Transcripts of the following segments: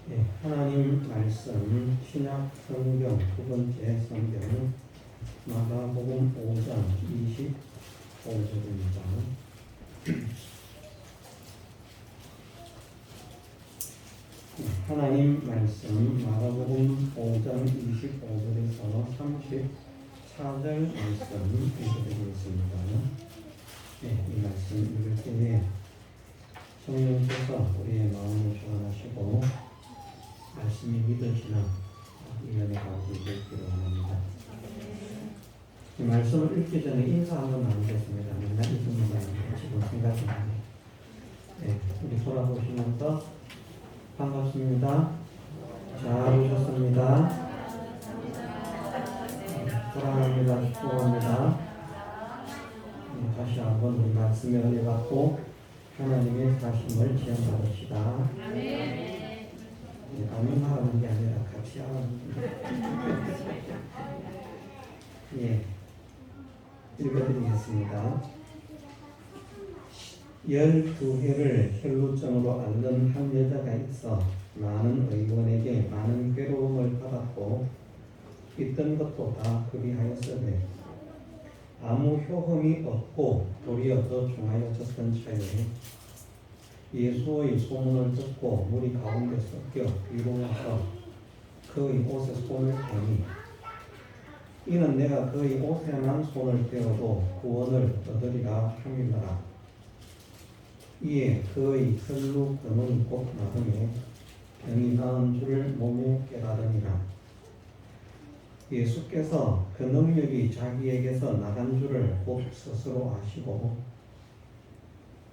네, 하나님 말씀 신약 성경 두 번째 성경 마가복음 5장 25절입니다. 하나님 말씀 마가복음 5장 25절에서 34절 말씀 읽어드리겠습니다. 네, 이 말씀 읽을 때에 성령께서 우리의 마음을 주관하시고 말씀이 믿어지는 이 은혜가 되기를 원합니다. 이 말씀을 읽기 전에 인사 한번 나누겠습니다. 맨날 읽는 말인데 지금 생각이 나네. 네, 우리 돌아보시면서 반갑습니다. 잘 오셨습니다. 사랑합니다. 축복합니다. 다시 한번 우리 말씀의 은혜 받고 하나님의 사심을 체험받읍시다. 아멘 하라는 게 아니라 같이 하라는 예, 읽어드리겠습니다. 12해를 혈루증으로 앓는 한 여자가 있어 많은 의원에게 많은 괴로움을 받았고 있던 것도 다 그리하였으되 아무 효험이 없고 도리어 더 중하여졌던 차에 예수의 소문을 듣고 무리 가운데 섞여 뒤로 와서 그의 옷에 손을 대니 이는 내가 그의 옷에만 손을 대어도 구원을 얻으리라 함이라. 이에 그의 혈루 근원이 곧 나음에 병이 나은 줄을 몸에 깨달으니라. 예수께서 그 능력이 자기에게서 나간 줄을 곧 스스로 아시고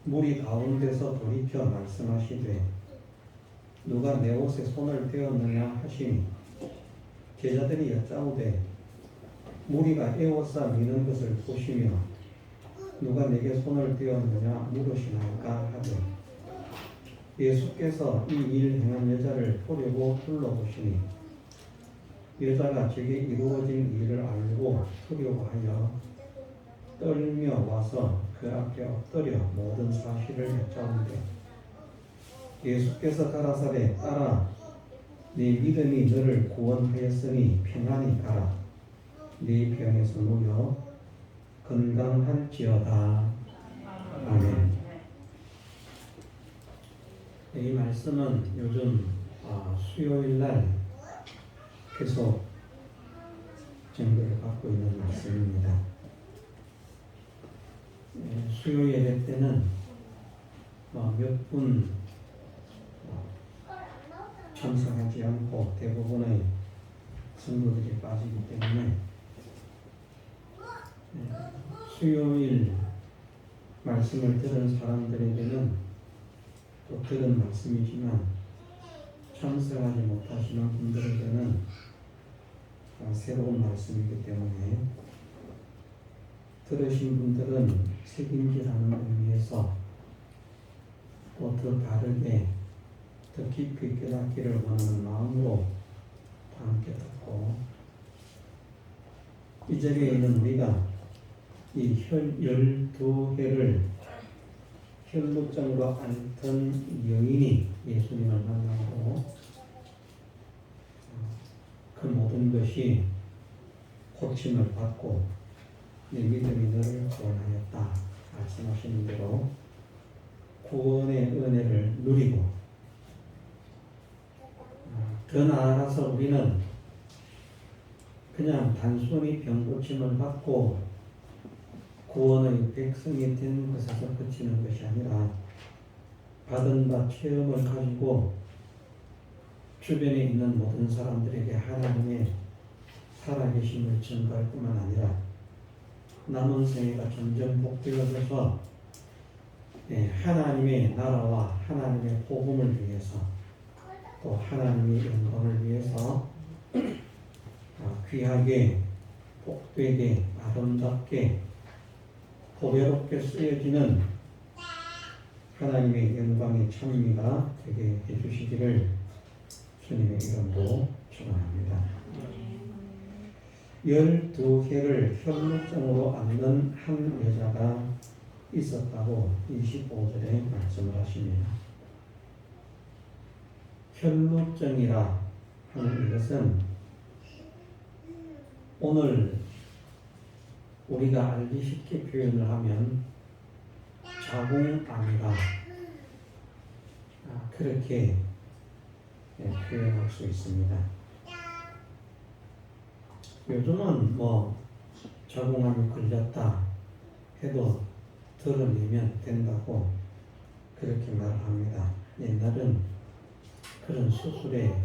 무리 가운데서 돌이켜 말씀하시되 누가 내 옷에 손을 대었느냐 하시니 제자들이 여짜오되 무리가 에워싸 미는 것을 보시며 누가 내게 손을 대었느냐 물으시나이까 하되 예수께서 이 일 행한 여자를 보려고 둘러보시니 여자가 제게 이루어진 일을 알고 두려워하여 떨며 와서 그 앞에 엎드려 모든 사실을 여짜오되 예수께서 가라사대 딸아 네 믿음이 너를 구원하였으니 평안히 가라 네 병에서 놓여 건강할지어다. 아멘. 이 말씀은 요즘 수요일날 계속 전도를 받고 있는 말씀입니다. 수요 예배 때는 몇 분 참석하지 않고 대부분의 성도들이 빠지기 때문에 수요일 말씀을 들은 사람들에게는 또 들은 말씀이지만 참석하지 못하시는 분들에게는 새로운 말씀이기 때문에 들으신 분들은 책임지라는 의미에서 또 더 바르게 더 깊이 깨닫기를 원하는 마음으로 함께 듣고 이 자리에 있는 우리가 이 12해를 혈루증으로 앓던 여인이 예수님을 만나고 그 모든 것이 고침을 받고 내 믿음이 너를 구원하였다 말씀하시는 대로 구원의 은혜를 누리고 더 나아가서 우리는 그냥 단순히 병고침을 받고 구원의 백성이 된 것에서 그치는 것이 아니라 받은 바 체험을 가지고 주변에 있는 모든 사람들에게 하나님의 살아계심을 증거할 뿐만 아니라 남은 생애가 점점 복되어져서 하나님의 나라와 하나님의 복음을 위해서 또 하나님의 영광을 위해서 귀하게 복되게 아름답게 보배롭게 쓰여지는 하나님의 영광의 찬미가 되게 해주시기를 주님의 이름으로 축원합니다. 12해를 혈루증으로 앓는 한 여자가 있었다고 25절에 말씀을 하십니다. 혈루증이라 하는 이것은 오늘 우리가 알기 쉽게 표현을 하면 자궁암이라 그렇게 표현할 수 있습니다. 요즘은 뭐 자궁암이 걸렸다 해도 드러내면 된다고 그렇게 말합니다. 옛날은 그런 수술에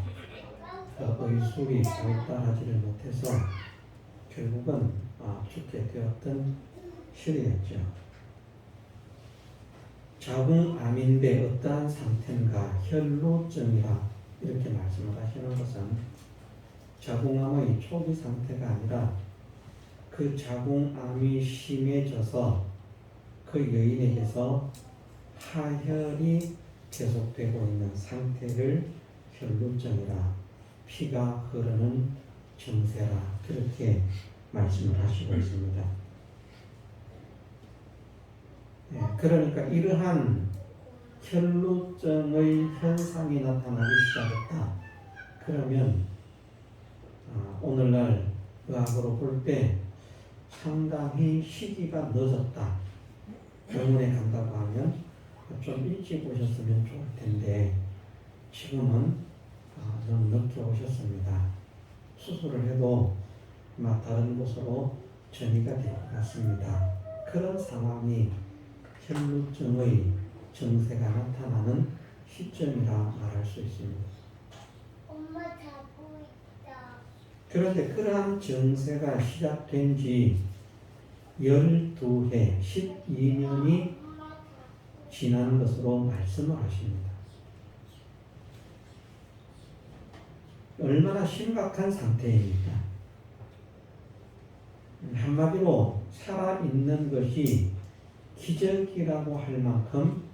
의술이 발달하지를 못해서 결국은 죽게 되었던 시대였죠. 자궁암인데 어떠한 상태인가? 혈루증이라 이렇게 말씀을 하시는 것은 자궁암의 초기 상태가 아니라 그 자궁암이 심해져서 그 여인에게서 하혈이 계속되고 있는 상태를 혈루증이라, 피가 흐르는 증세라 그렇게 말씀을 하시고 있습니다. 그러니까 이러한 혈루증의 현상이 나타나기 시작했다. 그러면 오늘날 의학으로 볼 때 상당히 시기가 늦었다. 병원에 간다고 하면 좀 일찍 오셨으면 좋을 텐데 지금은 너무 늦게 오셨습니다. 수술을 해도 아마 다른 곳으로 전이가 될 것 같습니다. 그런 상황이 혈루증의 증세가 나타나는 시점이라 말할 수 있습니다. 엄마 자고 있다. 그런데 그러한 증세가 시작된 지 12해, 12년이 지난 것으로 말씀을 하십니다. 얼마나 심각한 상태입니까? 한마디로 살아있는 것이 기적이라고 할 만큼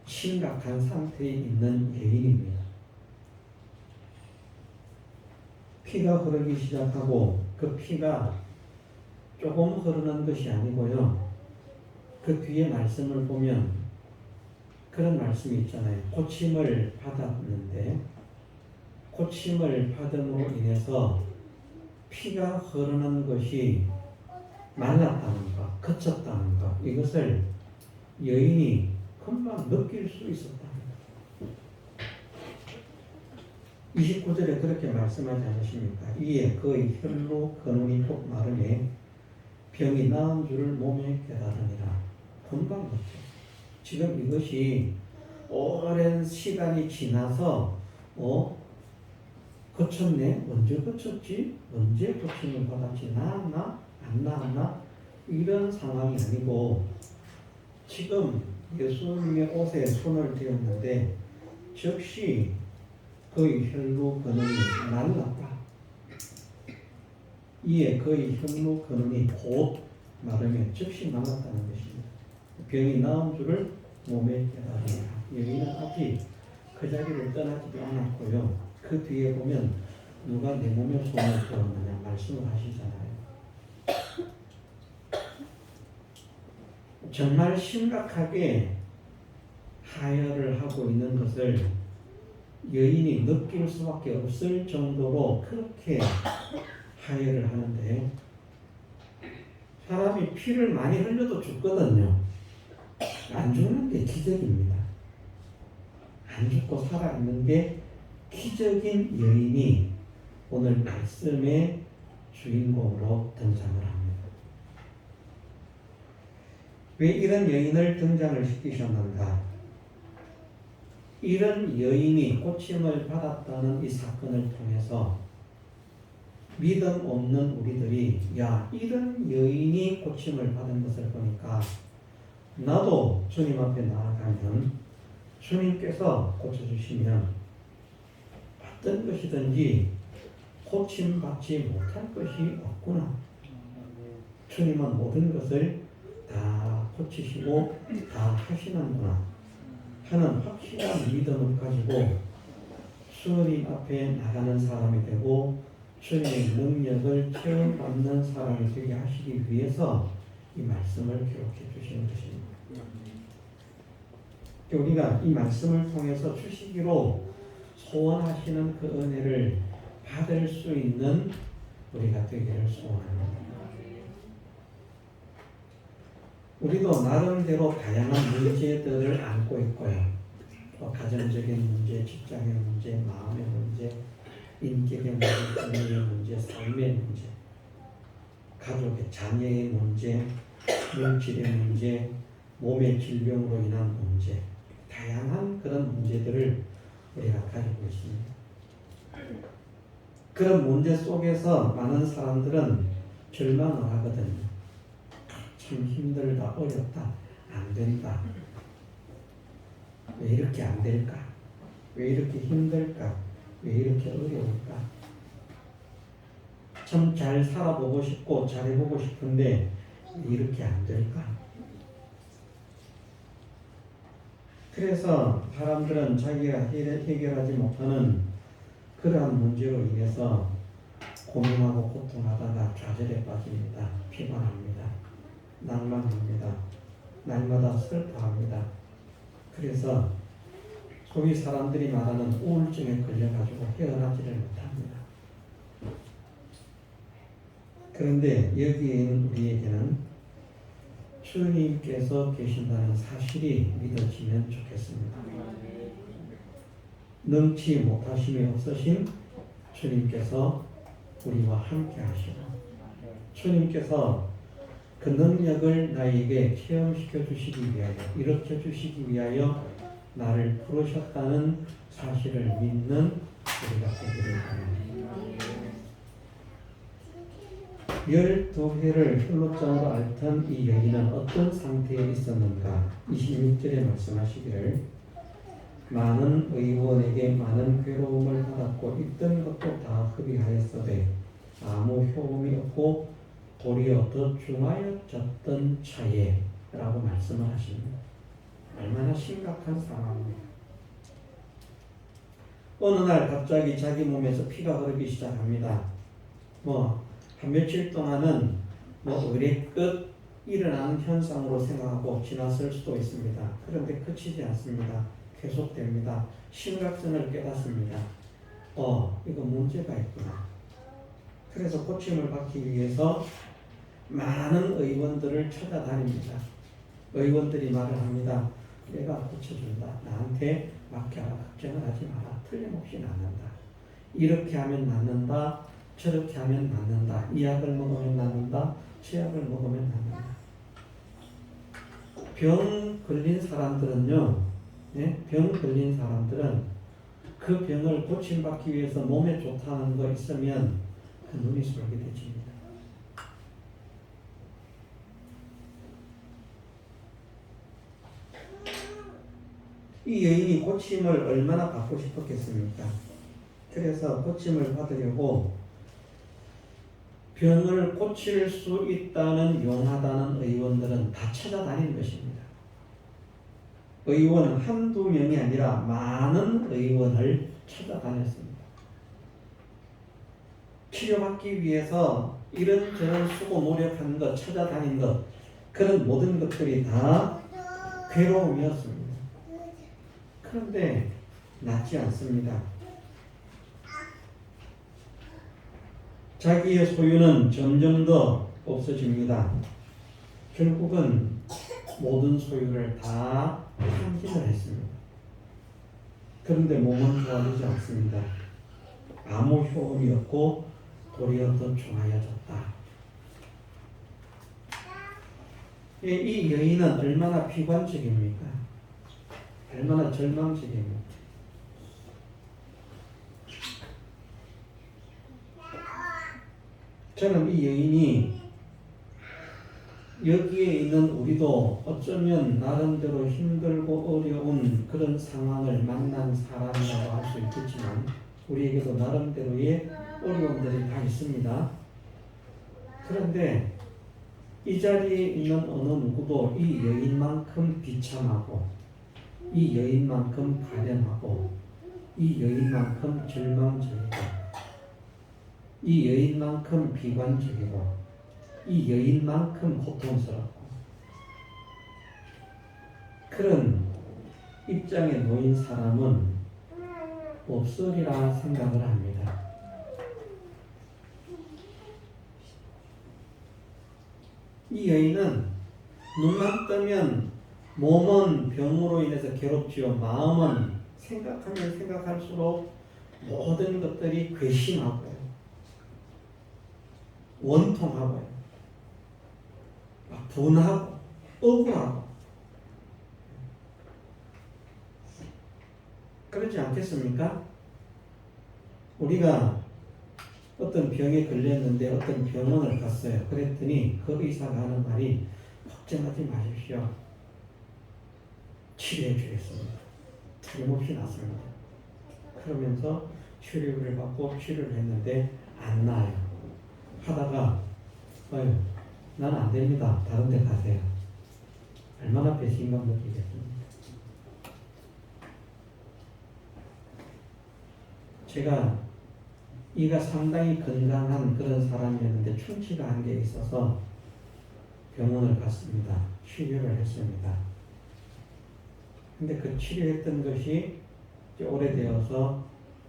심각한 상태에 있는 여인입니다. 피가 흐르기 시작하고 그 피가 조금 흐르는 것이 아니고요. 그 뒤에 말씀을 보면 그런 말씀이 있잖아요. 고침을 받았는데 고침을 받음으로 인해서 피가 흐르는 것이 말랐다는 것, 그쳤다는 것, 이것을 여인이 금방 느낄 수 있었답니다. 29절에 그렇게 말씀하지 않으십니까? 이에 그의 혈로 근원이 곧 마르매 병이 나은 줄을 몸에 깨달으니라. 금방 그쳤죠. 지금 이것이 오랜 시간이 지나서 그쳤네? 언제 그쳤지? 언제 고침을 받았지? 나았나? 안 나았나? 이런 상황이 아니고 지금 예수님의 옷에 손을 대었는데 즉시 그의 혈로 근원이 말랐다. 이에 그의 혈로 근원이 곧 마르면 즉시 말랐다는 것입니다. 병이 나은 줄을 몸에 깨달으라. 여인은 아직 그 자리를 떠나지도 않았고요. 그 뒤에 보면 누가 내 몸에 손을 대었느냐 말씀을 하시잖아요. 정말 심각하게 하혈을 하고 있는 것을 여인이 느낄 수밖에 없을 정도로 그렇게 하혈을 하는데 사람이 피를 많이 흘려도 죽거든요. 안 죽는 게 기적입니다. 안 죽고 살아있는 게 기적인 여인이 오늘 말씀의 주인공으로 등장을 합니다. 왜 이런 여인을 등장을 시키셨는가? 이런 여인이 고침을 받았다는 이 사건을 통해서 믿음 없는 우리들이 이런 여인이 고침을 받은 것을 보니까 나도 주님 앞에 나아가면 주님께서 고쳐주시면 어떤 것이든지 고침받지 못할 것이 없구나. 주님은 모든 것을 다 고치시고 다 하시는구나 하는 확실한 믿음을 가지고 주님 앞에 나가는 사람이 되고 주님의 능력을 체험받는 사람이 되게 하시기 위해서 이 말씀을 기록해 주시는 것입니다. 우리가 이 말씀을 통해서 주시기로 소원하시는 그 은혜를 받을 수 있는 우리가 되기를 소원합니다. 우리도 나름대로 다양한 문제들을 안고 있고요. 가정적인 문제, 직장의 문제, 마음의 문제, 인격의 문제, 권위의 문제, 삶의 문제, 가족의 자녀의 문제, 물질의 문제, 몸의 질병으로 인한 문제, 다양한 그런 문제들을 우리가 가지고 있습니다. 그런 문제 속에서 많은 사람들은 절망을 하거든요. 참 힘들다, 어렵다, 안 된다. 왜 이렇게 안 될까? 왜 이렇게 힘들까? 왜 이렇게 어려울까? 참 잘 살아보고 싶고 잘해보고 싶은데 왜 이렇게 안 될까? 그래서 사람들은 자기가 해결하지 못하는 그러한 문제로 인해서 고민하고 고통하다가 좌절에 빠집니다. 피곤합니다. 낭만합니다. 날마다 슬퍼합니다. 그래서 소위 사람들이 말하는 우울증에 걸려가지고 헤어나지를 못합니다. 그런데 여기에 있는 우리에게는 주님께서 계신다는 사실이 믿어지면 좋겠습니다. 능치 못하심이 없으신 주님께서 우리와 함께 하시고 주님께서 그 능력을 나에게 체험시켜 주시기 위하여 일으켜 주시기 위하여 나를 부르셨다는 사실을 믿는 우리가 되기를 바랍니다. 12회를 혈로증으로 앓던 이 여인은 어떤 상태에 있었는가? 26절에 말씀하시기를 많은 의원에게 많은 괴로움을 받았고 있던 것도 다 흡입하였으되 아무 효험이 없고 도리어 더 중하여졌던 차에 라고 말씀을 하십니다. 얼마나 심각한 상황입니다. 어느 날 갑자기 자기 몸에서 피가 흐르기 시작합니다. 한 며칠 동안은 의례끝 일어나는 현상으로 생각하고 지났을 수도 있습니다. 그런데 그치지 않습니다. 계속됩니다. 심각성을 깨닫습니다. 이거 문제가 있구나. 그래서 고침을 받기 위해서 많은 의원들을 찾아다닙니다. 의원들이 말을 합니다. 내가 고쳐준다. 나한테 맡겨라. 걱정을 하지 마라. 틀림없이 낫는다. 이렇게 하면 낫는다. 저렇게 하면 낫는다. 이 약을 먹으면 낫는다. 저 약을 먹으면 낫는다. 병 걸린 사람들은요. 병 걸린 사람들은 그 병을 고침받기 위해서 몸에 좋다는 거 있으면 그 눈이 솔깃해집니다. 이 여인이 고침을 얼마나 받고 싶었겠습니까? 그래서 고침을 받으려고 병을 고칠 수 있다는 용하다는 의원들은 다 찾아다닌 것입니다. 의원은 한두 명이 아니라 많은 의원을 찾아다녔습니다. 치료받기 위해서 이런저런 수고 노력하는 것, 찾아다닌 것, 그런 모든 것들이 다 괴로움이었습니다. 그런데 낫지 않습니다. 자기의 소유는 점점 더 없어집니다. 결국은 모든 소유를 다 탕진을 했습니다. 그런데 몸은 좋아지지 않습니다. 아무 효험이 없고 도리어 더 중하여졌다. 이 여인은 얼마나 비관적입니까? 얼마나 절망적입니까? 저는 이 여인이 여기에 있는 우리도 어쩌면 나름대로 힘들고 어려운 그런 상황을 만난 사람이라고 할 수 있겠지만 우리에게도 나름대로의 어려움들이 다 있습니다. 그런데 이 자리에 있는 어느 누구도 이 여인만큼 비참하고 이 여인만큼 가련하고 이 여인만큼 절망적이고 이 여인만큼 비관적이고 이 여인만큼 고통스럽고 그런 입장에 놓인 사람은 없으리라 생각을 합니다. 이 여인은 눈만 뜨면 몸은 병으로 인해서 괴롭지요. 마음은 생각하면 생각할수록 모든 것들이 괘씸하고요. 원통하고요. 분하고 억울하고 그렇지 않겠습니까? 우리가 어떤 병에 걸렸는데 어떤 병원을 갔어요. 그랬더니 그 의사가 하는 말이 걱정하지 마십시오. 치료해 주겠습니다. 틀림없이 낫습니다. 그러면서 치료를 받고 치료를 했는데 안 나아요. 하다가 나는 안 됩니다. 다른 데 가세요. 얼마나 배신감 느끼겠습니까? 제가 이가 상당히 건강한 그런 사람이었는데 충치가 한 게 있어서 병원을 갔습니다. 치료를 했습니다. 근데 그 치료했던 것이 이제 오래되어서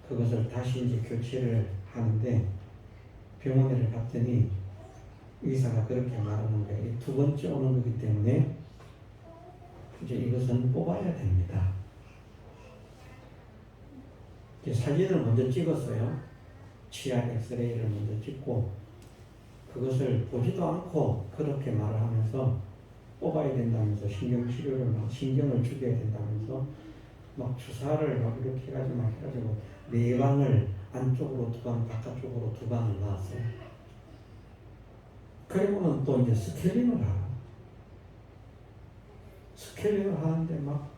그것을 다시 이제 교체를 하는데 병원에 갔더니 의사가 그렇게 말하는 거예요. 두 번째 오는 거기 때문에 이제 이것은 뽑아야 됩니다. 이제 사진을 먼저 찍었어요. 치아 엑스레이를 먼저 찍고 그것을 보지도 않고 그렇게 말을 하면서 뽑아야 된다면서 신경치료를 막 신경을 죽여야 된다면서 막 주사를 막 이렇게 해가지고 네 방을 안쪽으로 두 방, 바깥쪽으로 두 방을 놨어요. 그리고는 또 이제 스케일링을 하고 스케일링을 하는데 막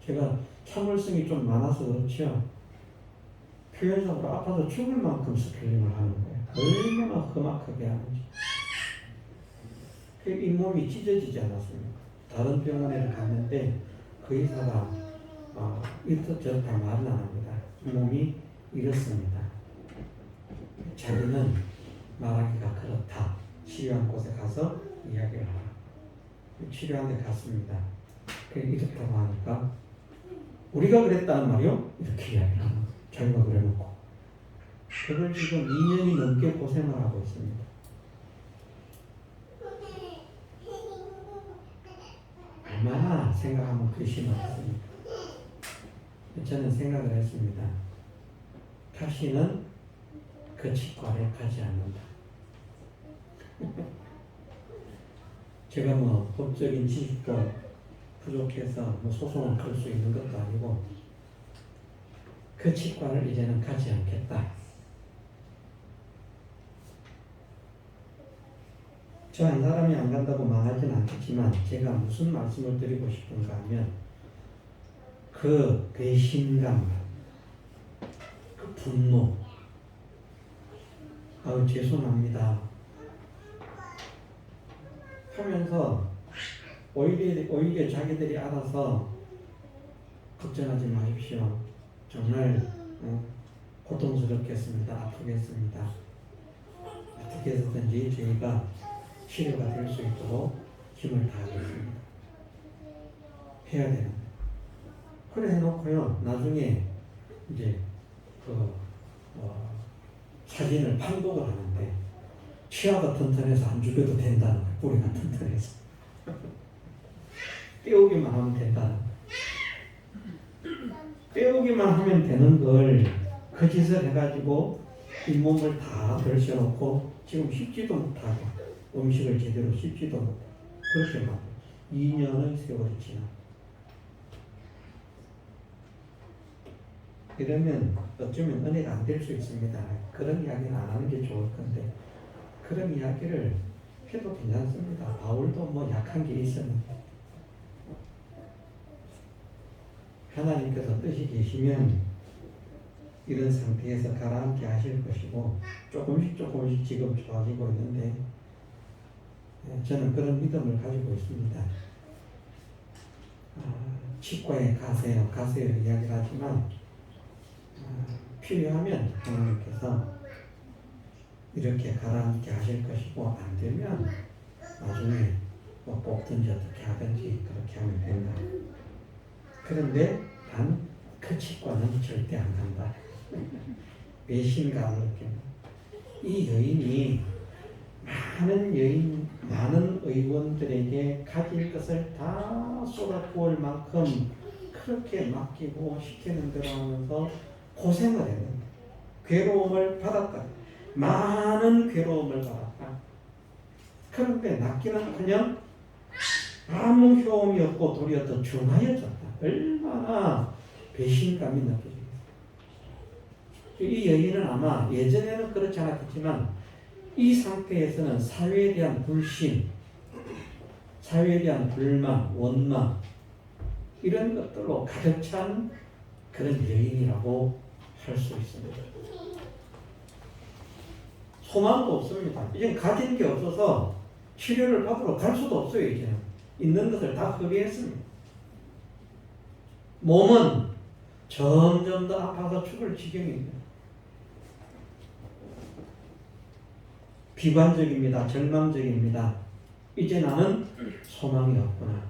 제가 참을성이 좀 많아서 그렇죠. 표현적으로 아파서 죽을 만큼 스케일링을 하는 거예요. 얼마나 험악하게 하는지. 그 잇몸이 찢어지지 않았습니까? 다른 병원에 갔는데 그 의사가 이렇다 저렇다 말은 안 합니다. 잇몸이 이렇습니다. 자기는 말하기가 그렇다. 치료한 곳에 가서 이야기를 하라. 치료한 데 갔습니다. 이렇다고 하니까 우리가 그랬다는 말이요? 이렇게 이야기를 하는 거예요. 자기가 그래놓고 그걸 지금 2년이 넘게 고생을 하고 있습니다. 얼마나 생각하면 괘씸하겠습니까? 저는 생각을 했습니다. 다시는 그 치과에 가지 않는다. 제가 뭐 법적인 지식도 부족해서 뭐 소송을 걸 수 있는 것도 아니고 그 치과를 이제는 가지 않겠다. 저 한 사람이 안 간다고 말하진 않겠지만 제가 무슨 말씀을 드리고 싶은가 하면 그 배신감, 그 분노, 죄송합니다 하면서 오히려 자기들이 알아서 걱정하지 마십시오. 정말 고통스럽겠습니다. 아프겠습니다. 어떻게 해서든지 저희가 치료가 될 수 있도록 힘을 다하겠습니다. 해야 되는 거예요. 그래 해놓고요. 나중에 이제 사진을 판독을 하는데 치아가 튼튼해서 안 죽여도 된다는 거예요. 뿌리가 튼튼해서. 떼우기만 하면 된다는 거예요. 떼우기만 하면 되는 걸 그 짓을 해가지고 잇몸을 다 걸쳐놓고 지금 씹지도 못하고 음식을 제대로 씹지도 못하고 그렇게 막 2년의 세월이 지나. 이러면 어쩌면 은혜가 안 될 수 있습니다. 그런 이야기는 안 하는 게 좋을 건데 그런 이야기를 해도 괜찮습니다. 바울도 뭐 약한 게 있었는데 하나님께서 뜻이 계시면 이런 상태에서 가라앉게 하실 것이고 조금씩 지금 좋아지고 있는데 저는 그런 믿음을 가지고 있습니다. 치과에 가세요 이야기를 하지만 필요하면 하나님께서 이렇게 가라앉게 하실 것이고 안 되면 나중에 뭐 뽑든지 어떻게 하든지 그렇게 하면 된다. 그런데 단 그 치과는 절대 안 간다. 배신감을 느끼는. 이 여인이 많은 의원들에게 가질 것을 다 쏟아부을 만큼 그렇게 맡기고 시키는 대로 하면서 고생을 했는데 괴로움을 받았다. 많은 괴로움을 받았다. 그런데 낫기는 그냥 아무 효험이 없고 도리어 더 중하여졌다. 얼마나 배신감이 느껴지겠어요. 이 여인은 아마 예전에는 그렇지 않았겠지만 이 상태에서는 사회에 대한 불신, 사회에 대한 불만, 원망 이런 것들로 가득 찬 그런 여인이라고 할 수 있습니다. 소망도 없습니다. 이제 가진 게 없어서 치료를 받으러 갈 수도 없어요. 이제는 있는 것을 다 허비했습니다. 몸은 점점 더 아파서 죽을 지경입니다. 비관적입니다. 절망적입니다. 이제 나는 소망이 없구나.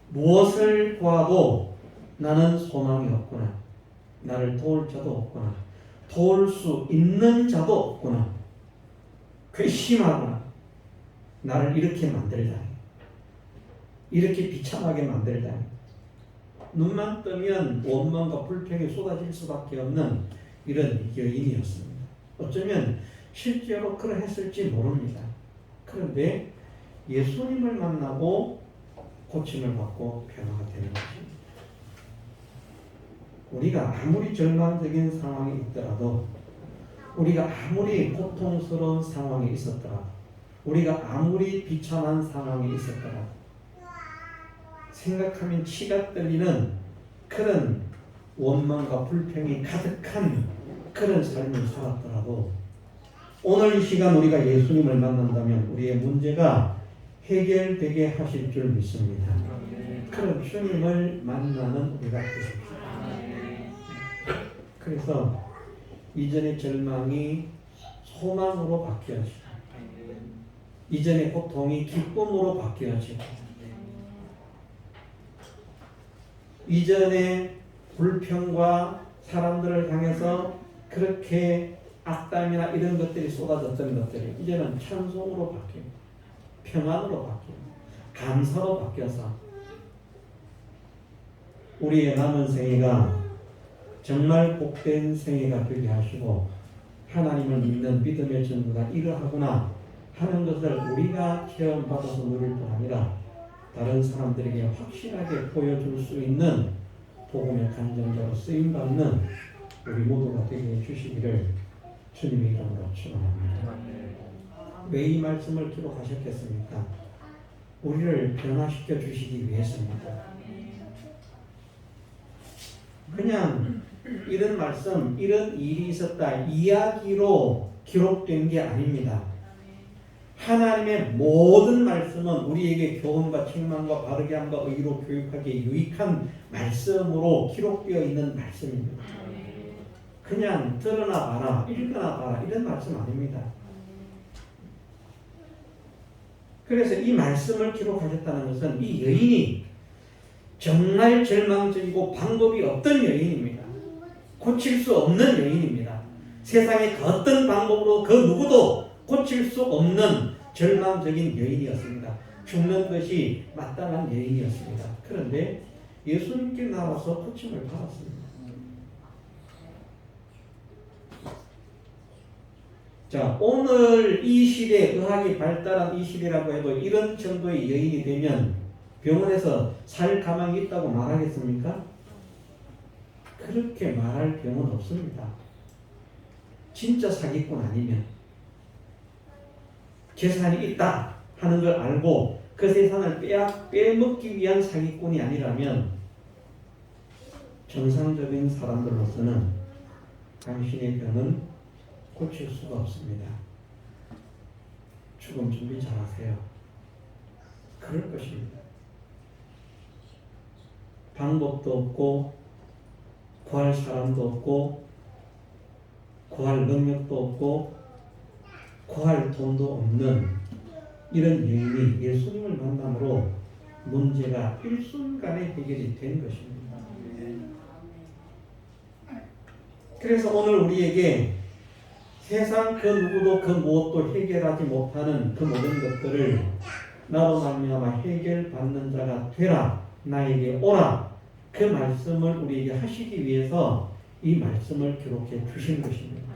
무엇을 구하도 나는 소망이 없구나. 나를 도울 자도 없구나. 도울 수 있는 자도 없구나. 괘씸하구나. 나를 이렇게 만들다니. 이렇게 비참하게 만들다니. 눈만 뜨면 원망과 불평이 쏟아질 수밖에 없는 이런 여인이었습니다. 어쩌면 실제로 그러했을지 모릅니다. 그런데 예수님을 만나고 고침을 받고 변화가 되는 것입니다. 우리가 아무리 절망적인 상황이 있더라도, 우리가 아무리 고통스러운 상황이 있었더라도, 우리가 아무리 비참한 상황이 있었더라도 생각하면 치가 떨리는 그런 원망과 불평이 가득한 그런 삶을 살았더라도 오늘 이 시간 우리가 예수님을 만난다면 우리의 문제가 해결되게 하실 줄 믿습니다. 그런 주님을 만나는 우리가 되십시오. 그래서 이전의 절망이 소망으로 바뀌어지고 이전의 고통이 기쁨으로 바뀌어지고 이전의 불평과 사람들을 향해서 그렇게 악담이나 이런 것들이 쏟아졌던 것들이 이제는 찬송으로 바뀌고 평안으로 바뀌고 감사로 바뀌어서 우리의 남은 생애가 정말 복된 생애가 되게 하시고 하나님을 믿는 믿음의 전부가 이러하구나 하는 것을 우리가 체험받아서 누릴 뿐 아니라 다른 사람들에게 확실하게 보여줄 수 있는 복음의 간증자로 쓰임받는 우리 모두가 되게 해주시기를 주님의 이름으로 축원합니다. 왜 이 말씀을 기록하셨겠습니까? 우리를 변화시켜 주시기 위해서입니다. 그냥 이런 말씀, 이런 일이 있었다 이야기로 기록된 게 아닙니다. 하나님의 모든 말씀은 우리에게 교훈과 책망과 바르게 함과 의로 교육하기에 유익한 말씀으로 기록되어 있는 말씀입니다. 그냥 들으나 봐라, 읽으나 봐라 이런 말씀 아닙니다. 그래서 이 말씀을 기록하셨다는 것은 이 여인이 정말 절망적이고 방법이 없던 여인입니다. 고칠 수 없는 여인입니다. 세상의 그 어떤 방법으로 그 누구도 고칠 수 없는 절망적인 여인이었습니다. 죽는 것이 마땅한 여인이었습니다. 그런데 예수님께 나와서 고침을 받았습니다. 자, 오늘 이 시대, 의학이 발달한 이 시대라고 해도 이런 정도의 여인이 되면 병원에서 살 가망이 있다고 말하겠습니까? 그렇게 말할 병은 없습니다. 진짜 사기꾼 아니면 재산이 있다 하는 걸 알고 그 재산을 빼먹기 위한 사기꾼이 아니라면 정상적인 사람들로서는 당신의 병은 고칠 수가 없습니다. 죽음 준비 잘하세요. 그럴 것입니다. 방법도 없고 구할 사람도 없고 구할 능력도 없고 구할 돈도 없는 이런 여인이 예수님을 만남으로 문제가 일순간에 해결이 된 것입니다. 그래서 오늘 우리에게 세상 그 누구도 그 무엇도 해결하지 못하는 그 모든 것들을 나로 말미암아 해결받는 자가 되라, 나에게 오라, 그 말씀을 우리에게 하시기 위해서 이 말씀을 기록해 주신 것입니다.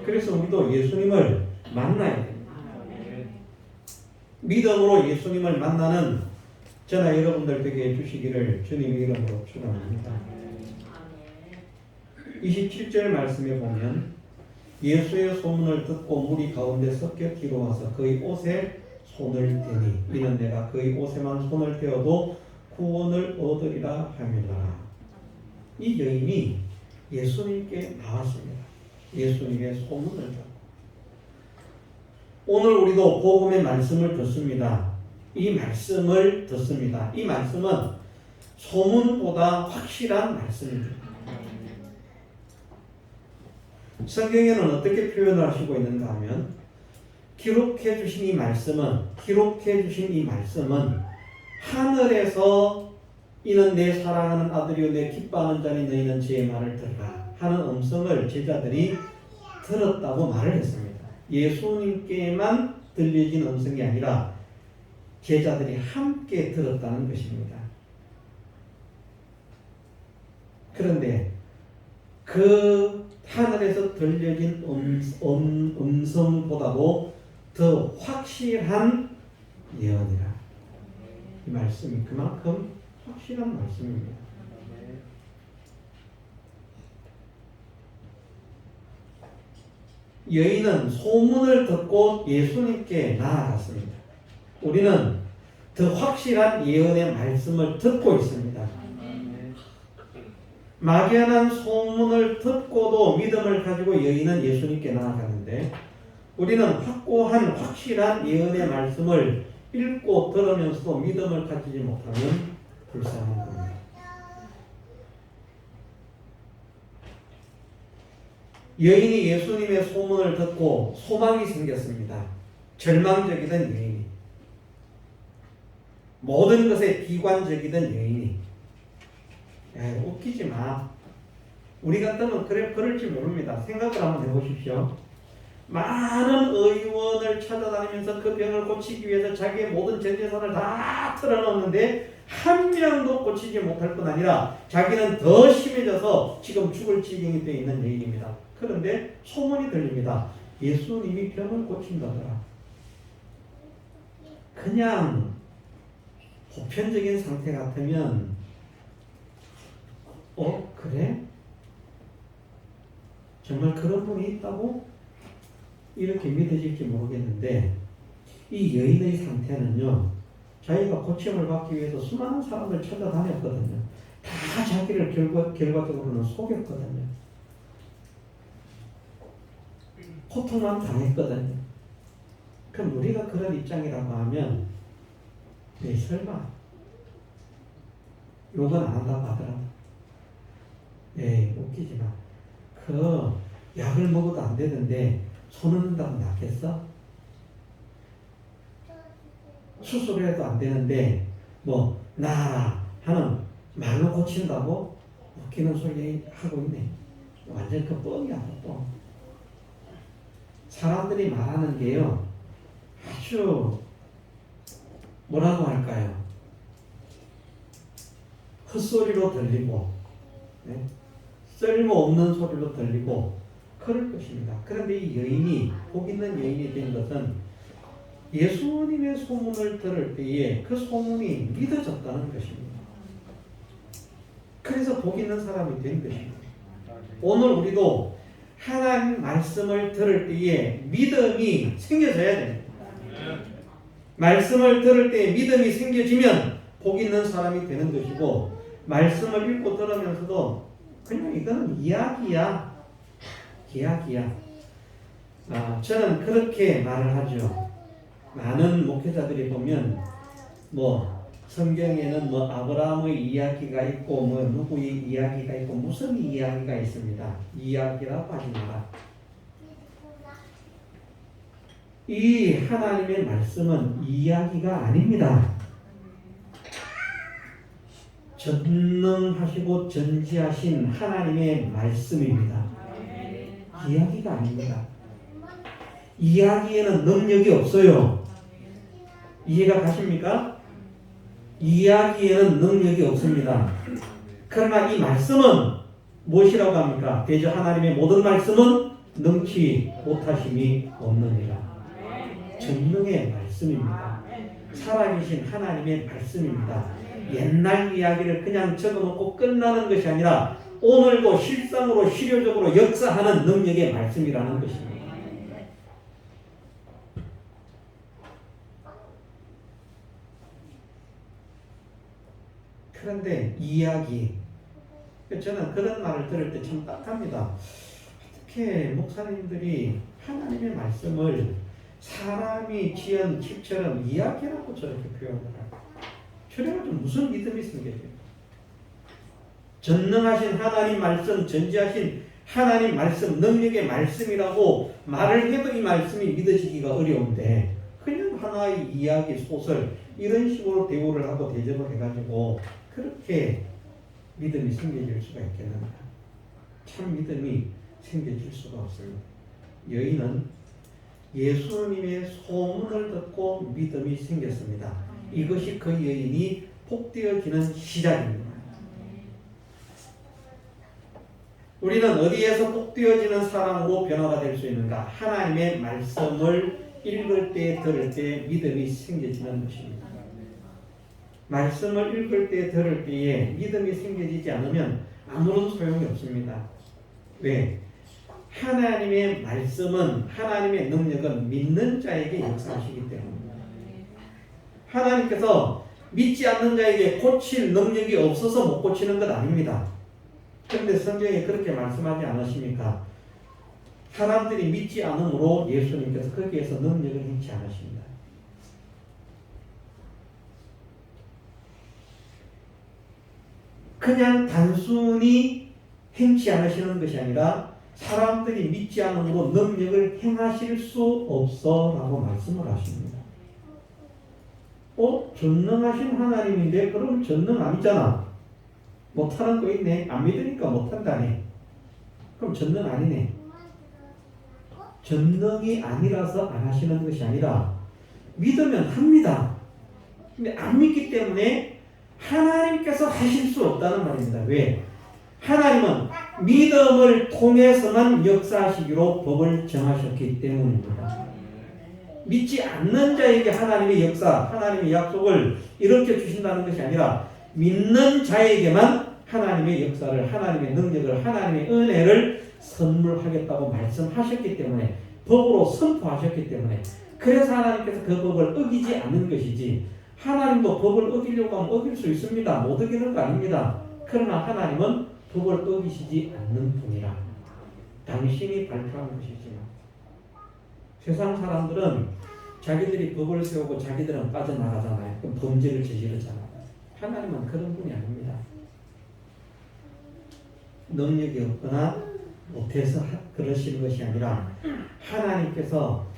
그래서 우리도 예수님을 만나야 됩니다. 믿음으로 예수님을 만나는 저나 여러분들 되게 해주시기를 주님의 이름으로 축원합니다. 27절 말씀에 보면 예수의 소문을 듣고 무리 가운데 섞여 뒤로 와서 그의 옷에 손을 대니 이는 내가 그의 옷에만 손을 대어도 구원을 얻으리라 하밀라. 이 여인이 예수님께 나왔습니다. 예수님의 소문을 듣고 오늘 우리도 복음의 말씀을 듣습니다. 이 말씀을 듣습니다. 이 말씀은 소문보다 확실한 말씀입니다. 성경에는 어떻게 표현을 하시고 있는가 하면 기록해 주신 이 말씀은 하늘에서 이는 내 사랑하는 아들이요 내 기뻐하는 자니 너희는 제 말을 들으라 하는 음성을 제자들이 들었다고 말을 했습니다. 예수님께만 들려진 음성이 아니라 제자들이 함께 들었다는 것입니다. 그런데 그 하늘에서 들려진 음성보다도 더 확실한 예언이라. 이 말씀이 그만큼 확실한 말씀입니다. 여인은 소문을 듣고 예수님께 나아갔습니다. 우리는 더 확실한 예언의 말씀을 듣고 있습니다. 막연한 소문을 듣고도 믿음을 가지고 여인은 예수님께 나아가는데 우리는 확고한 확실한 예언의 말씀을 읽고 들으면서도 믿음을 가지지 못하면 불쌍한 겁니다. 여인이 예수님의 소문을 듣고 소망이 생겼습니다. 절망적이던 여인이, 모든 것에 비관적이던 여인이, 웃기지 마. 우리 같으면 그럴지 모릅니다. 생각을 한번 해보십시오. 많은 의원을 찾아다니면서 그 병을 고치기 위해서 자기의 모든 전 재산을 다 털어놓는데 한 명도 고치지 못할 뿐 아니라 자기는 더 심해져서 지금 죽을 지경이 되어 있는 여인입니다. 그런데 소문이 들립니다. 예수님이 병을 고친다더라. 그냥 보편적인 상태 같으면 그래? 정말 그런 분이 있다고? 이렇게 믿어질지 모르겠는데 이 여인의 상태는요, 자기가 고침을 받기 위해서 수많은 사람을 찾아다녔거든요. 다 자기를 결과적으로는 속였거든요. 고통만 당했거든요. 그럼 우리가 그런 입장이라고 하면 설마 욕은 안 한다고 하더라도 웃기지 마. 그 약을 먹어도 안 되는데 손 흔든다고 낫겠어? 수술해도 안 되는데 나아라 하는 말로 고친다고 웃기는 소리 하고 있네. 완전 그 뻥이야. 또 사람들이 말하는 게요, 아주 뭐라고 할까요? 헛소리로 들리고 쓸모없는 소리로 들리고 그럴 것입니다. 그런데 이 여인이, 복 있는 여인이 된 것은 예수님의 소문을 들을 때에 그 소문이 믿어졌다는 것입니다. 그래서 복 있는 사람이 된 것입니다. 오늘 우리도 하나님 말씀을 들을 때에 믿음이 생겨져야 됩니다. 말씀을 들을 때에 믿음이 생겨지면 복 있는 사람이 되는 것이고, 말씀을 읽고 들으면서도 그냥 이거는 이야기야. 저는 그렇게 말을 하죠. 많은 목회자들이 보면 성경에는 아브라함의 이야기가 있고 누구의 이야기가 있고 무슨 이야기가 있습니다. 이야기라고 하지 마라. 이 하나님의 말씀은 이야기가 아닙니다. 전능하시고 전지하신 하나님의 말씀입니다. 이야기가 아닙니다. 이야기에는 능력이 없어요. 이해가 가십니까? 이야기에는 능력이 없습니다. 그러나 이 말씀은 무엇이라고 합니까? 대저 하나님의 모든 말씀은 능치 못하심이 없느니라. 전능의 말씀입니다. 살아계신 하나님의 말씀입니다. 옛날 이야기를 그냥 적어놓고 끝나는 것이 아니라 오늘도 실상으로 실효적으로 역사하는 능력의 말씀이라는 것입니다. 그런데 이야기, 저는 그런 말을 들을 때 참 딱합니다. 어떻게 목사님들이 하나님의 말씀을 사람이 지은 책처럼 이야기라고 저렇게 표현을 할까? 저래가 좀 무슨 믿음이 있겠어요? 전능하신 하나님 말씀, 전지하신 하나님 말씀, 능력의 말씀이라고 말을 해도 이 말씀이 믿어지기가 어려운데 그냥 하나의 이야기, 소설 이런 식으로 대우를 하고 대접을 해가지고 그렇게 믿음이 생겨질 수가 있겠는가? 참 믿음이 생겨질 수가 없습니다. 여인은 예수님의 소문을 듣고 믿음이 생겼습니다. 이것이 그 여인이 복되어지는 시작입니다. 우리는 어디에서 복되어지는 사람으로 변화가 될 수 있는가? 하나님의 말씀을 읽을 때, 들을 때 믿음이 생겨지는 것입니다. 말씀을 읽을 때, 들을 때에 믿음이 생겨지지 않으면 아무런 소용이 없습니다. 왜? 하나님의 말씀은, 하나님의 능력은 믿는 자에게 역사하시기 때문입니다. 하나님께서 믿지 않는 자에게 고칠 능력이 없어서 못 고치는 것 아닙니다. 그런데 성경에 그렇게 말씀하지 않으십니까? 사람들이 믿지 않으므로 예수님께서 거기에서 능력을 행치 않으십니다. 그냥 단순히 행치 않으시는 것이 아니라 사람들이 믿지 않으므로 능력을 행하실 수 없어 라고 말씀을 하십니다. 전능하신 하나님인데 그럼 전능 아니잖아. 못하는 거 있네. 안 믿으니까 못한다네. 그럼 전능 아니네. 전능이 아니라서 안 하시는 것이 아니라 믿으면 합니다. 근데 안 믿기 때문에 하나님께서 하실 수 없다는 말입니다. 왜? 하나님은 믿음을 통해서만 역사하시기로 법을 정하셨기 때문입니다. 믿지 않는 자에게 하나님의 역사, 하나님의 약속을 이렇게 주신다는 것이 아니라 믿는 자에게만 하나님의 역사를, 하나님의 능력을, 하나님의 은혜를 선물하겠다고 말씀하셨기 때문에, 법으로 선포하셨기 때문에, 그래서 하나님께서 그 법을 어기지 않는 것이지, 하나님도 법을 어기려고 하면 어길 수 있습니다. 못 어기는 거 아닙니다. 그러나 하나님은 법을 어기시지 않는 분이라. 당신이 발표한 것이지만 세상 사람들은 자기들이 법을 세우고 자기들은 빠져나가잖아요. 그럼 범죄를 저지르잖아요. 하나님은 그런 분이 아닙니다. 능력이 없거나 못해서 그러시는 것이 아니라 하나님께서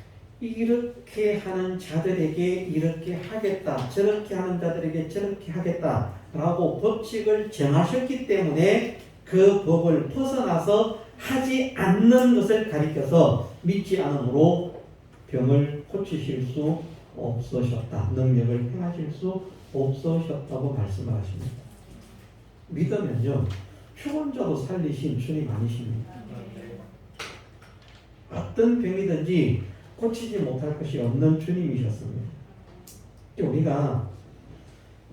이렇게 하는 자들에게 이렇게 하겠다, 저렇게 하는 자들에게 저렇게 하겠다 라고 법칙을 정하셨기 때문에 그 법을 벗어나서 하지 않는 것을 가리켜서 믿지 않으므로 병을 고치실 수 없으셨다, 능력을 행하실 수 없으셨다고 말씀을 하십니다. 믿으면요, 죽은 자도 살리신 주님 아니십니까? 어떤 병이든지 고치지 못할 것이 없는 주님이셨습니다. 우리가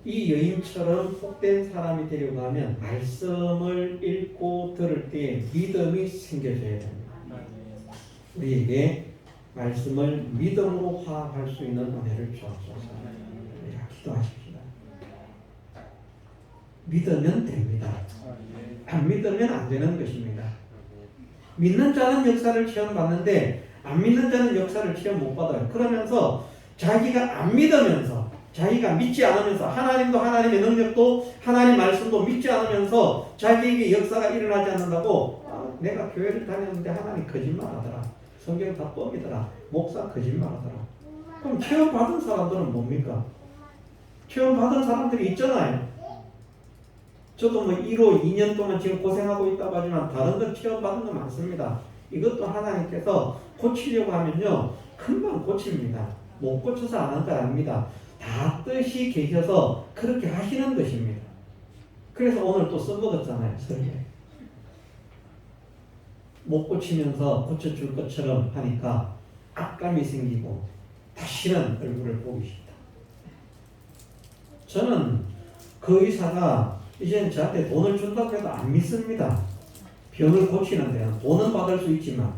이 여인처럼 복된 사람이 되려고 하면 말씀을 읽고 들을 때 믿음이 생겨져야 됩니다. 우리에게 말씀을 믿음으로 화합할 수 있는 은혜를 주옵소서. 기도하십시다. 믿으면 됩니다. 안 믿으면 안 되는 것입니다. 믿는 자는 역사를 체험받는데 안 믿는 자는 역사를 체험 못 받아요. 그러면서 자기가 안 믿으면서, 자기가 믿지 않으면서, 하나님도 하나님의 능력도 하나님 말씀도 믿지 않으면서 자기에게 역사가 일어나지 않는다고 내가 교회를 다녔는데 하나님 거짓말하더라, 성경 다 뻥이더라, 목사 거짓말하더라. 그럼 체험 받은 사람들은 뭡니까? 체험 받은 사람들이 있잖아요. 저도 뭐 1호 2년 동안 지금 고생하고 있다고 하지만 다른 건 체험받은 거 많습니다. 이것도 하나님께서 고치려고 하면요 금방 고칩니다. 못 고쳐서 안 한 건 아닙니다. 다 뜻이 계셔서 그렇게 하시는 것입니다. 그래서 오늘 또 써먹었잖아요. 설계. 못 고치면서 고쳐줄 것처럼 하니까 악감이 생기고 다시는 얼굴을 보기 싫다. 저는 그 의사가 이제는 저한테 돈을 준다고 해도 안 믿습니다. 병을 고치는 데는 돈은 받을 수 있지만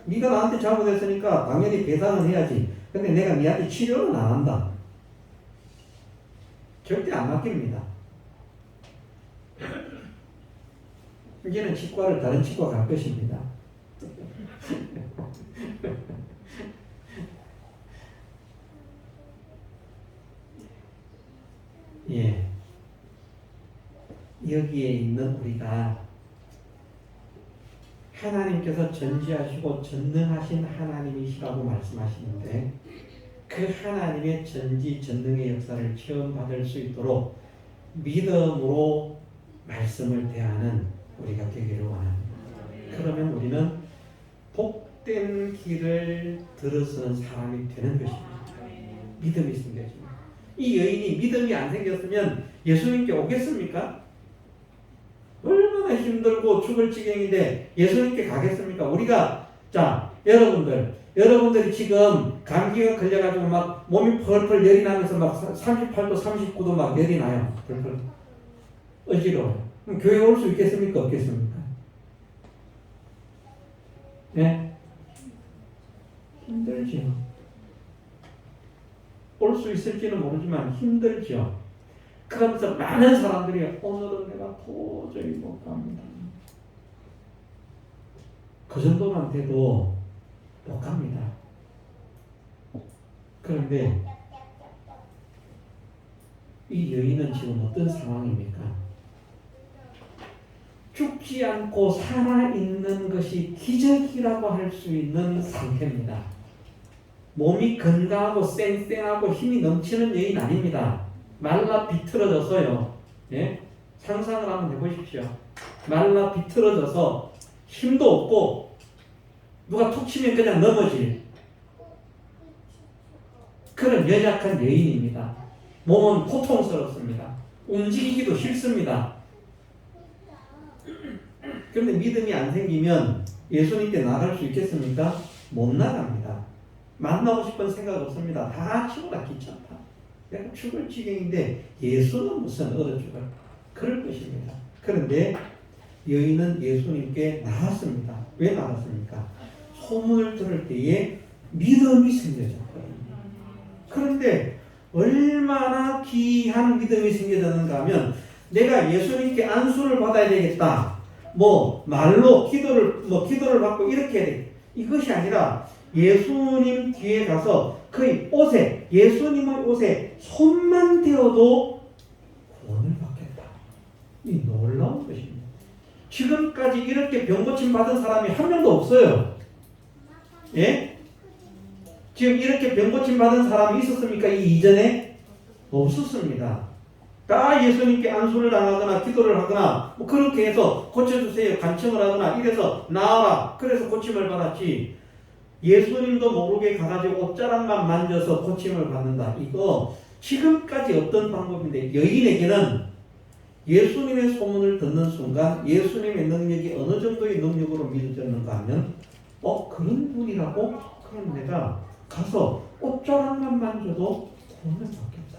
네가 나한테 잘못했으니까 당연히 배상은 해야지. 근데 내가 네한테 치료는 안 한다. 절대 안 맡깁니다. 이제는 치과를 다른 치과 갈 것입니다. 예. 여기에 있는 우리가 하나님께서 전지하시고 전능하신 하나님이시라고 말씀하시는데 그 하나님의 전지 전능의 역사를 체험받을 수 있도록 믿음으로 말씀을 대하는 우리가 되기를 원합니다. 그러면 우리는 복된 길을 들어서는 사람이 되는 것입니다. 믿음이 생겨집니다. 이 여인이 믿음이 안 생겼으면 예수님께 오겠습니까? 얼마나 힘들고 죽을 지경인데 예수님께 가겠습니까? 우리가 자 여러분들이 지금 감기가 걸려가지고 막 몸이 펄펄 열이 나면서 막 38도 39도 막 열이 나요. 펄펄 어지러워요. 그럼 교회 올 수 있겠습니까? 없겠습니까? 네? 힘들죠. 올 수 있을지는 모르지만 힘들죠. 그러면서 많은 사람들이 오늘은 내가 도저히 못 갑니다. 그 정도만 돼도 못 갑니다. 그런데 이 여인은 지금 어떤 상황입니까? 죽지 않고 살아있는 것이 기적이라고 할 수 있는 상태입니다. 몸이 건강하고 쌩쌩하고 힘이 넘치는 여인 아닙니다. 말라 비틀어져서요. 예? 상상을 한번 해보십시오. 말라 비틀어져서 힘도 없고 누가 툭 치면 그냥 넘어질 그런 연약한 여인입니다. 몸은 고통스럽습니다. 움직이기도 싫습니다. 그런데 믿음이 안 생기면 예수님께 나갈 수 있겠습니까? 못 나갑니다. 만나고 싶은 생각 없습니다. 다 치고다 귀찮다. 내가 죽을 지경인데 예수는 무슨 얻어 죽을 그럴 것입니다. 그런데 여인은 예수님께 나갔습니다. 왜 나갔습니까? 소문을 들을 때에 믿음이 생겨졌거든요. 그런데 얼마나 귀한 믿음이 생겨졌는가 하면 내가 예수님께 안수를 받아야 되겠다. 말로 기도를 받고 이렇게 해야 돼. 이것이 아니라 예수님 뒤에 가서 그의 옷에, 예수님의 옷에 손만 대어도 구원을 받겠다. 이 놀라운 것입니다. 지금까지 이렇게 병고침 받은 사람이 한 명도 없어요. 예? 지금 이렇게 병고침 받은 사람이 있었습니까? 이 이전에? 없었습니다. 다 예수님께 안수를 당하거나 기도를 하거나 그렇게 해서 고쳐주세요 간청을 하거나 이래서 나와라 그래서 고침을 받았지. 예수님도 모르게 가가지고 옷자락만 만져서 고침을 받는다. 이거 지금까지 없던 방법인데 여인에게는 예수님의 소문을 듣는 순간 예수님의 능력이 어느 정도의 능력으로 믿어졌는가 하면 그런 분이라고? 그럼 내가 가서 옷자락만 만져도 구원을 받겠다.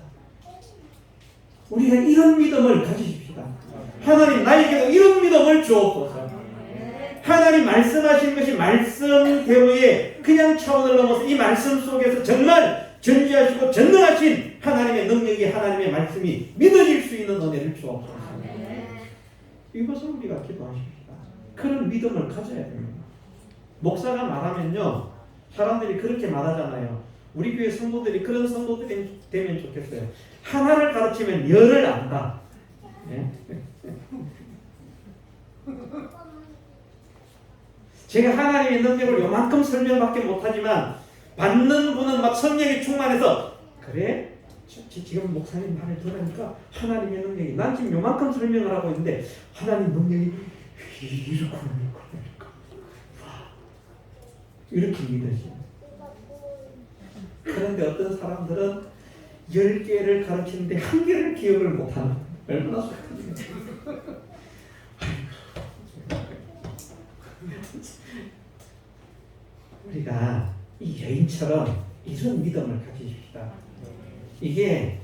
우리가 이런 믿음을 가지십시다. 하나님 나에게도 이런 믿음을 주옵소서. 하나님 말씀하신 것이 말씀대로의 그냥 차원을 넘어서 이 말씀 속에서 정말 전지하시고 전능하신 하나님의 능력이 하나님의 말씀이 믿어질 수 있는 은혜를 주옵소서. 이것을 우리가 기도하십시다. 그런 믿음을 가져야 됩니다. 목사가 말하면요 사람들이 그렇게 말하잖아요. 우리 교회 성도들이 그런 성도들이 되면 좋겠어요. 하나를 가르치면 열을 안다. 네? 제가 하나님의 능력을 요만큼 설명밖에 못하지만 받는 분은 막 성령이 충만해서 그래? 지금 목사님 말을 들으니까 하나님의 능력이 난 지금 요만큼 설명을 하고 있는데 하나님 능력이 이렇게 이렇게 믿으시죠. 그런데 어떤 사람들은 10개를 가르치는데 1개를 기억을 못하는 얼마나 속상해요. 우리가 이 여인처럼 이런 믿음을 가지십시다. 이게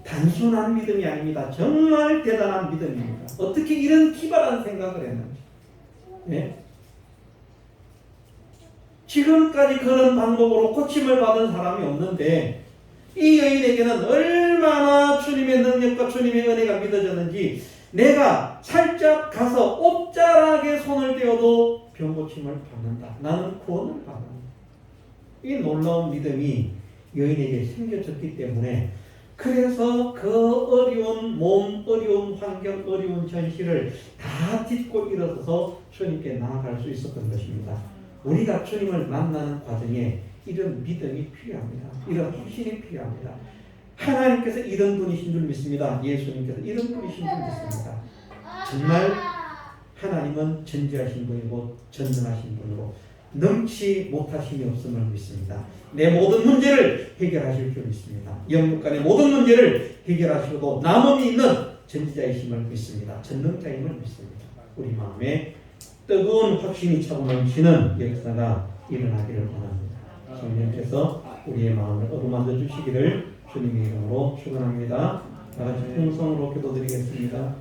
단순한 믿음이 아닙니다. 정말 대단한 믿음입니다. 어떻게 이런 기발한 생각을 했는지. 네? 지금까지 그런 방법으로 고침을 받은 사람이 없는데 이 여인에게는 얼마나 주님의 능력과 주님의 은혜가 믿어졌는지 내가 살짝 가서 옵잘하게 손을 떼어도 병 고침을 받는다. 나는 구원을 받는다. 이 놀라운 믿음이 여인에게 생겨졌기 때문에 그래서 그 어려운 몸, 어려운 환경, 어려운 현실을 다 딛고 일어서서 주님께 나아갈 수 있었던 것입니다. 우리가 주님을 만나는 과정에 이런 믿음이 필요합니다. 이런 확신이 필요합니다. 하나님께서 이런 분이신 줄 믿습니다. 예수님께서 이런 분이신 줄 믿습니다. 정말 하나님은 전지하신 분이고 전능하신 분이고 능치 못하심이 없음을 믿습니다. 내 모든 문제를 해결하실 줄 믿습니다. 영육간의 모든 문제를 해결하시고도 남음이 있는 전지자이심을 믿습니다. 전능자임을 믿습니다. 우리 마음에 뜨거운 확신이 차고 넘치는 역사가 일어나기를 원합니다. 주님께서 우리의 마음을 어루만져 주시기를 주님의 이름으로 축원합니다. 다 같이 통성으로 기도드리겠습니다.